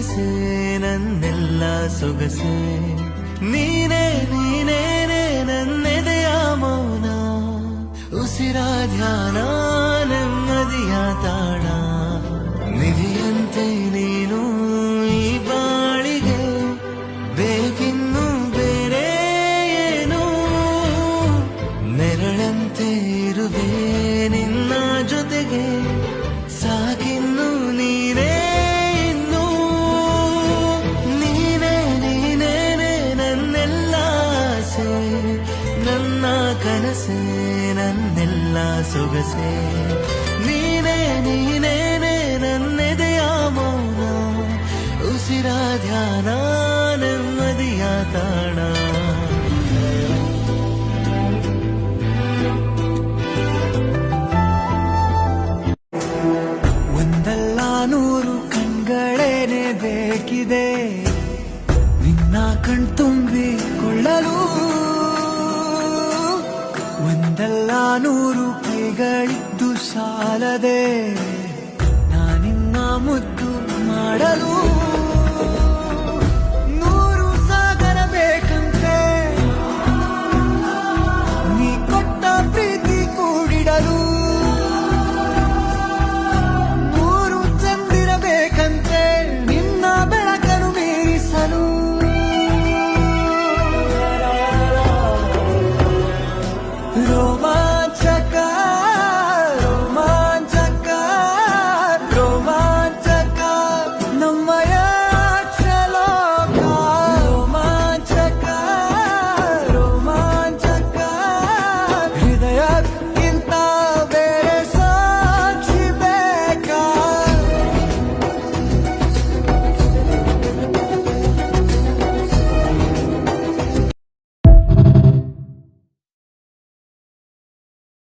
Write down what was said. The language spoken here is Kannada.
ಕನಸೆ ನನ್ನೆಲ್ಲ ಸೊಗಸೆ ನೀನೇ ನೀನೇನೆ ನನ್ನೆದೆಯ ಮೌನ ಉಸಿರ ಧ್ಯಾನ ನೆಮ್ಮದಿಯ ತಾಣ ನಿಧಿಯಂತೆ ನೀನು ಈ ಬಾಳಿಗೆ ಬೇಕಿನ್ನು ಬೇರೆ ಏನು ನೆರಳಂತೆ ಇರುವೆ ನಿನ್ನ ಜೊತೆಗೆ ಸಾಕಿನ್ನು ನೀನೇ ಇನ್ನು ನೀನೇ ನೀನೇನೆ ನನ್ನೆಲ್ಲ ಆಸೆ ನನ್ನ ಕನಸೆ ನನ್ನೆಲ್ಲ ಸೊಗಸೆ ನೀನೇ ನೀನೇನೆ ನನ್ನೆದೆಯ ಮೌನ ಉಸಿರ ಧ್ಯಾನ ನೆಮ್ಮದಿಯ ತಾಣ ಒಂದಲ್ಲ ನೂರು ಕಣ್ಗಳೇನೆ ಬೇಕಿದೆ ನಿನ್ನ ಕಣ್ತುಂಬಿಕೊಳ್ಳಲು ಒಂದಲ್ಲ ನೂರು ಕೈಗಳಿದ್ದು ಸಾಲದೆ ನಾನಿನ್ನ ಮುದ್ದು ಮಾಡಲು ನೂರು ಸಾಗರ ಬೇಕಂತೆ ನೀ ಕೊಟ್ಟ ಪ್ರೀತಿ ಕೂಡಿಡಲು ನೂರು ಚಂದಿರಬೇಕಂತೆ ನಿನ್ನ ಬೆಳಕನ್ನು ಮೀರಿಸಲು ರೋಮ